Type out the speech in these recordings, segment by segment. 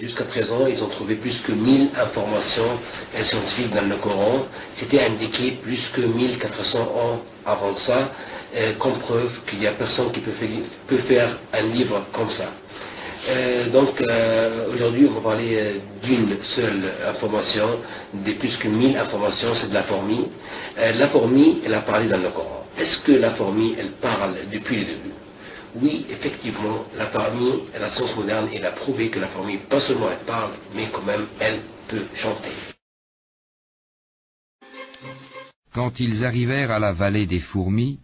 Jusqu'à présent, ils ont trouvé plus que 1000 informations scientifiques dans le Coran. C'était indiqué plus que 1400 ans avant ça, comme preuve qu'il n'y a personne qui peut faire un livre comme ça. Aujourd'hui, on va parler d'une seule information, des plus que 1000 informations, c'est de la fourmi. La fourmi, elle a parlé dans le Coran. Est-ce que la fourmi, elle parle depuis le début? Oui, effectivement, la fourmi, la science moderne, elle a prouvé que la fourmi, pas seulement elle parle, mais quand même elle peut chanter. Quand ils arrivèrent à la vallée des fourmis,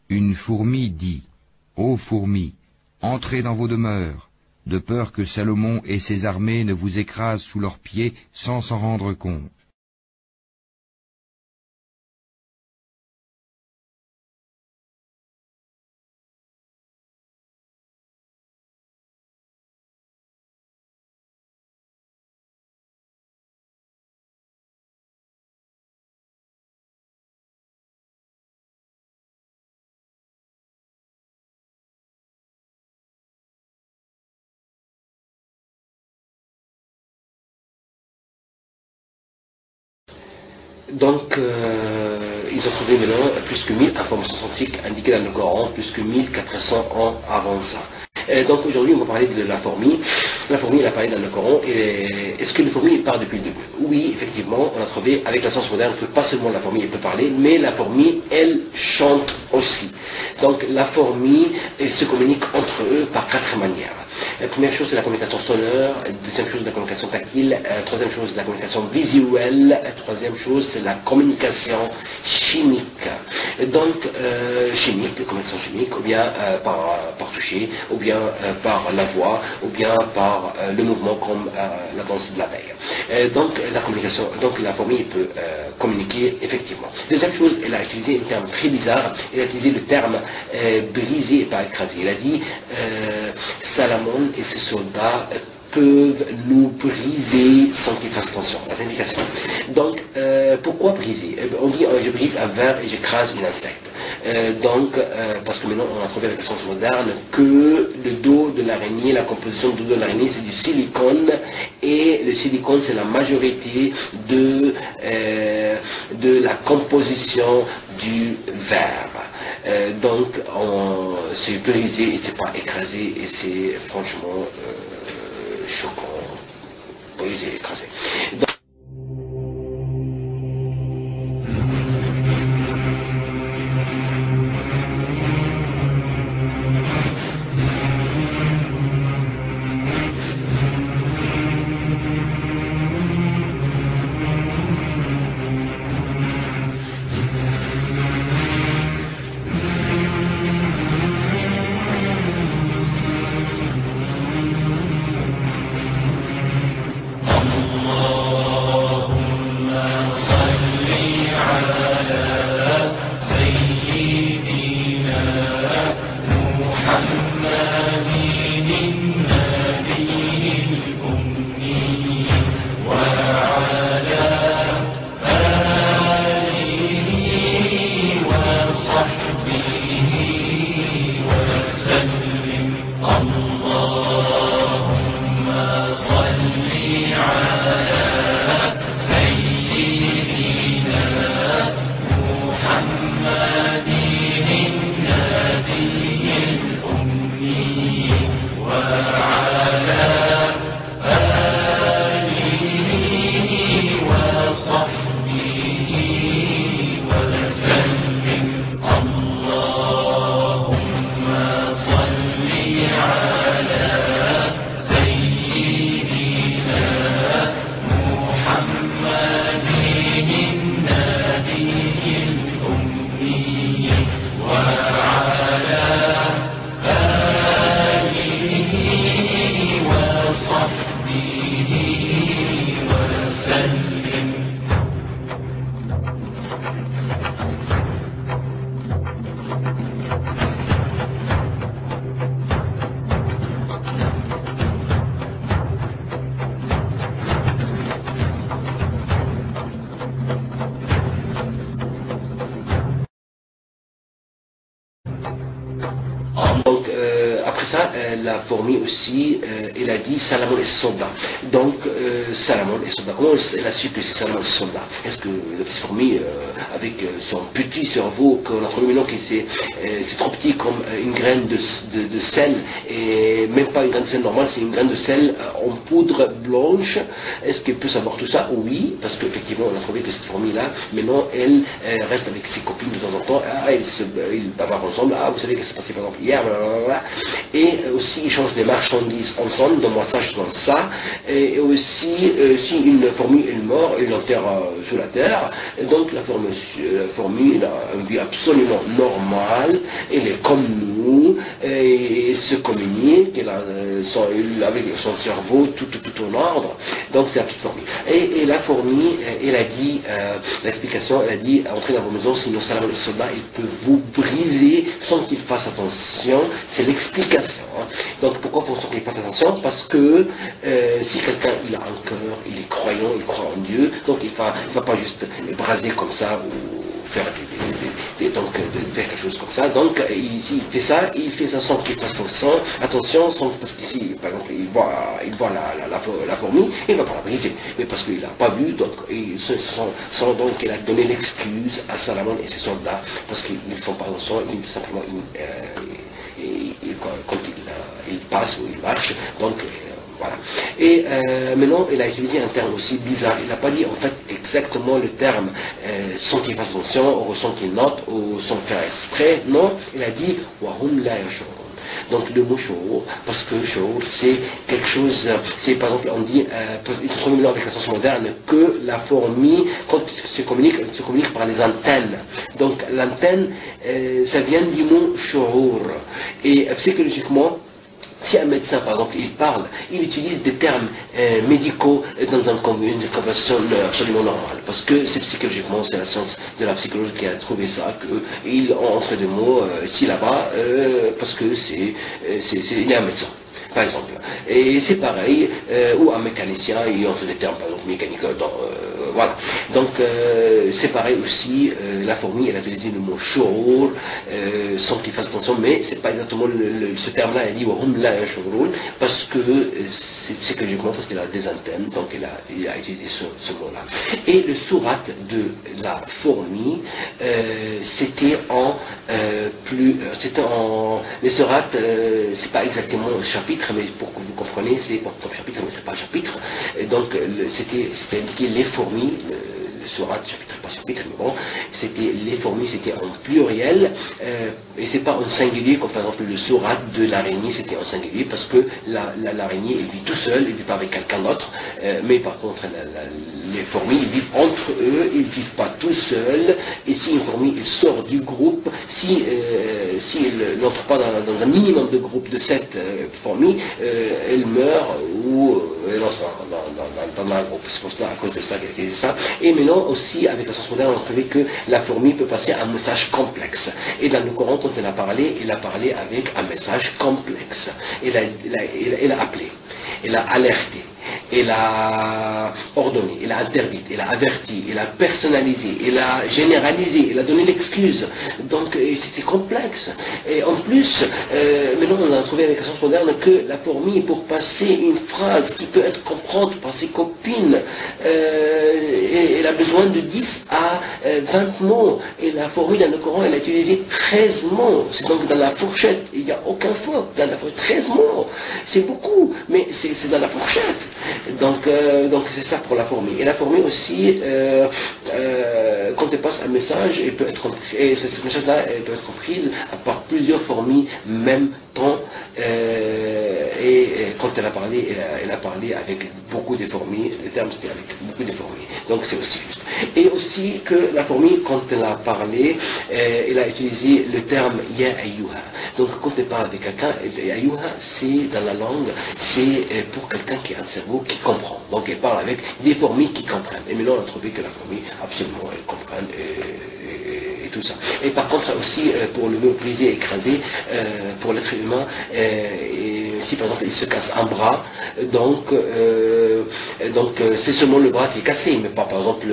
une fourmi dit : « Ô fourmis, entrez dans vos demeures, de peur que Salomon et ses armées ne vous écrasent sous leurs pieds sans s'en rendre compte. » Donc, ils ont trouvé maintenant plus que 1000 informations scientifiques indiquées dans le Coran, plus que 1400 ans avant ça. Donc aujourd'hui, on va parler de la fourmi. La fourmi, elle a parlé dans le Coran. Est-ce que la fourmi part depuis le début? Oui, effectivement, on a trouvé avec la science moderne que pas seulement la fourmi elle peut parler, mais la fourmi, elle chante aussi. Donc la fourmi, elle se communique entre eux par 4 manières. La première chose, c'est la communication sonore. La deuxième chose, c'est la communication tactile. La troisième chose, c'est la communication visuelle. La troisième chose, c'est la communication chimique. Donc, communication chimique, ou bien par toucher, ou bien par la voix, ou bien par le mouvement comme la danse de la veille. Donc, la fourmi peut communiquer effectivement. Deuxième chose, elle a utilisé un terme très bizarre. Elle a utilisé le terme briser et pas écraser. Elle a dit Salomon et ses soldats peuvent nous briser sans qu'ils fassent attention. La signification. Donc, pourquoi briser? On dit je brise un verre et j'écrase un insecte. Parce que maintenant on a trouvé avec la science moderne que le dos de l'araignée, la composition du dos de l'araignée, c'est du silicone, et le silicone c'est la majorité de la composition du verre. C'est brisé et c'est pas écrasé, et c'est franchement choquant, brisé, écrasé. Allah après ça, la fourmi aussi, elle a dit Salamon et Sonda. Donc, Salamon et Sonda. Comment elle a su que c'est Salamon et Sonda? Est-ce que la petite fourmi, avec son petit cerveau, qu'on a trouvé maintenant que c'est trop petit comme une graine de sel, et même pas une graine de sel normale, c'est une graine de sel en poudre blanche, est-ce qu'elle peut savoir tout ça? Oui, parce qu'effectivement, on a trouvé que cette fourmi-là, maintenant, elle reste avec ses copines de temps en temps, ils bavarent ensemble, vous savez ce qui s'est passé par exemple hier, blablabla. Et aussi ils changent des marchandises ensemble, donc moi ça je sens ça, et aussi si une fourmi elle meurt, elle l'enterre sous la terre, et donc la fourmi elle a une vie absolument normale, elle est comme nous, et elle se communique, elle a avec son cerveau tout en ordre, donc c'est la petite fourmi. Et la fourmi, elle a dit, l'explication, elle a dit, entrez dans vos maisons, sinon Salamon et Sonda, il peut vous briser sans qu'il fasse attention, c'est l'explication. Hein. Donc pourquoi il faut qu'il fasse attention? Parce que si quelqu'un il a un cœur, il est croyant, il croit en Dieu, donc il ne va pas juste braser comme ça ou faire faire quelque chose comme ça. Donc il fait ça sans qu'il fasse attention, parce qu'ici par exemple il voit la fourmi, il ne va pas la briser, mais parce qu'il n'a pas vu, donc il a donné l'excuse à Salamon et ses soldats, parce qu'ils ne font pas attention, simplement quand il passe ou il marche, donc voilà. Et maintenant, il a utilisé un terme aussi bizarre. Il n'a pas dit en fait exactement le terme sans qu'il fasse attention, ou sans qu'il note, ou sans faire exprès. Non, il a dit Wahum la yashurun. Donc le mot shour, parce que shour, c'est quelque chose, c'est par exemple, on dit, il se trouve avec la science moderne, que la fourmi, quand elle se communique par les antennes. Donc l'antenne, ça vient du mot shour. Et psychologiquement, si un médecin, par exemple, il utilise des termes médicaux dans une conversation absolument normale, parce que c'est psychologiquement, c'est la science de la psychologie qui a trouvé ça, qu'il entre des mots ici, là-bas, parce que il est un médecin, par exemple. Et c'est pareil, ou un mécanicien, il entre des termes, par exemple, mécaniques, voilà. Donc, c'est pareil aussi, la fourmi, elle a utilisé le mot shour, sans qu'il fasse attention, mais c'est pas exactement ce terme-là, elle dit wahum la yashurun, parce que c'est psychologiquement, parce qu'elle a des antennes, donc il a utilisé ce mot-là. Et le sourate de la fourmi, c'était les sourates, c'est pas exactement un chapitre, mais pour que vous compreniez, c'est comme chapitre, mais c'est pas un chapitre, et donc c'était indiqué les fourmis, le sourate, chapitre, pas chapitre, mais bon, c'était les fourmis, c'était en pluriel, et c'est pas en singulier, comme par exemple le sourate de l'araignée, c'était en singulier, parce que l'araignée, elle vit tout seul, elle vit pas avec quelqu'un d'autre, mais par contre, les fourmis, ils vivent entre eux, ils ne vivent pas tout seuls, et si une fourmi elle sort du groupe, si elle n'entre pas dans un minimum de groupe de 7 fourmis, elle meurt ou elle entre dans un groupe. C'est pour cela, à cause de ça, qu'elle a dit ça. Et maintenant aussi, avec la science moderne, on a trouvé que la fourmi peut passer un message complexe. Et dans le Coran, quand elle a parlé avec un message complexe. Elle a appelé, elle a alerté, elle a ordonné, elle a interdit, elle a averti, elle a personnalisé, elle a généralisé, elle a donné l'excuse. Donc c'était complexe. Et en plus, maintenant on a trouvé avec la science moderne que la fourmi, pour passer une phrase qui peut être comprise par ses copines, elle a besoin de 10 à 20 mots. Et la fourmi dans le Coran, elle a utilisé 13 mots. C'est donc dans la fourchette, il n'y a aucun faute. Dans la fourchette, 13 mots. C'est beaucoup, mais c'est dans la fourchette. Donc c'est ça pour la fourmi. Et la fourmi aussi, quand elle passe un message, elle peut être compris, et ce message-là peut être comprise par plusieurs fourmis même temps. Et quand elle a parlé avec beaucoup de fourmis, le terme c'était avec beaucoup de fourmis. Donc c'est aussi juste. Et aussi que la fourmi, quand elle a parlé, elle a utilisé le terme ya ayyuha. Donc quand elle parle avec quelqu'un, ayyuha, c'est dans la langue, c'est pour quelqu'un qui a un cerveau qui comprend. Donc elle parle avec des fourmis qui comprennent. Et maintenant on a trouvé que la fourmi, absolument, elle comprend. Et tout ça. Et par contre aussi pour le mot brisé, écrasé, pour l'être humain, si par exemple il se casse un bras, donc c'est seulement le bras qui est cassé, mais pas par exemple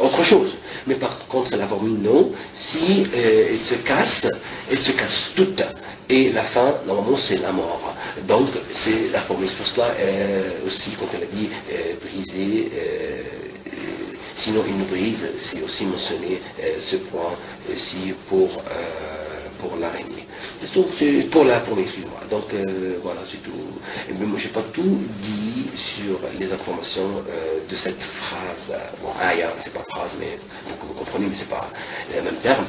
autre chose. Mais par contre, la fourmi, non. Si elle se casse toute. Et la fin, normalement, c'est la mort. Donc, c'est la fourmi. C'est pour cela, aussi, quand elle a dit briser, sinon une brise, c'est aussi mentionné ce point aussi pour l'araignée. C'est pour la fourmi, excuse-moi. Donc voilà, c'est tout. Mais moi, je n'ai pas tout dit sur les informations de cette phrase. Bon, c'est pas phrase, mais vous comprenez, mais c'est pas le même terme.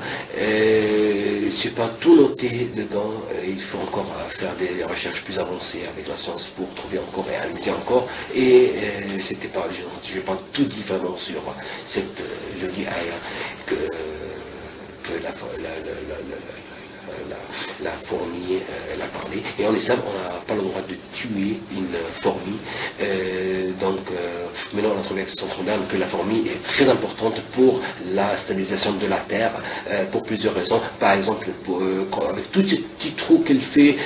C'est pas tout noté dedans. Il faut encore faire des recherches plus avancées avec la science pour trouver encore et analyser encore. Et c'était pas, je n'ai pas tout dit vraiment sur cette jolie aya que la fourmi, elle a parlé. Et en islam, on n'a pas le droit de tuer une fourmi. Maintenant, on a trouvé avec son sondage que la fourmi est très importante pour la stabilisation de la terre, pour plusieurs raisons. Par exemple, avec tous ces petits trous qu'elle fait,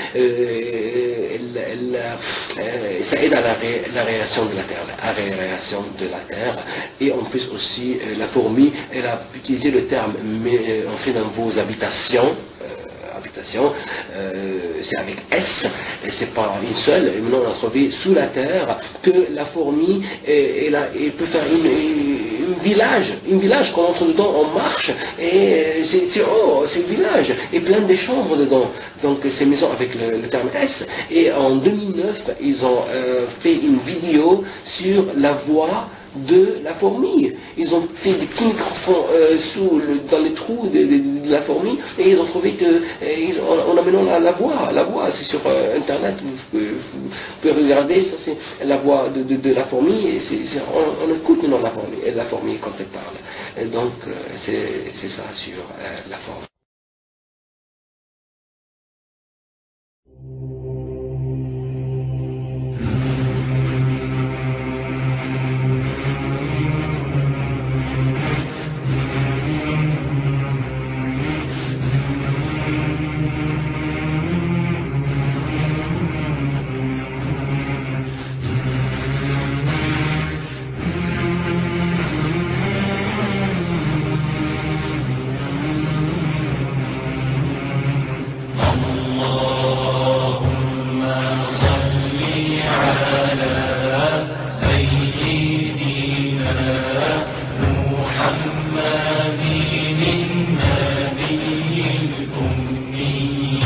ça aide à l'aération de la terre, Et en plus aussi, la fourmi, elle a utilisé le terme entrer dans vos habitations. C'est avec S, et c'est pas une seule. Et maintenant, on a trouvé sous la terre que la fourmi, elle peut faire un village qu'on entre dedans, on marche, et c'est un village, et plein de chambres dedans. Donc, ces maisons avec le terme S. Et en 2009, ils ont fait une vidéo sur la voix de la fourmi. Ils ont fait des petits microphones dans les trous de la fourmi, et ils ont trouvé que on a maintenant la voix, c'est sur internet, vous pouvez regarder, ça c'est la voix de la fourmi, et on écoute maintenant la fourmi quand elle parle. Et donc c'est ça sur la fourmi. محمد النبي الأمي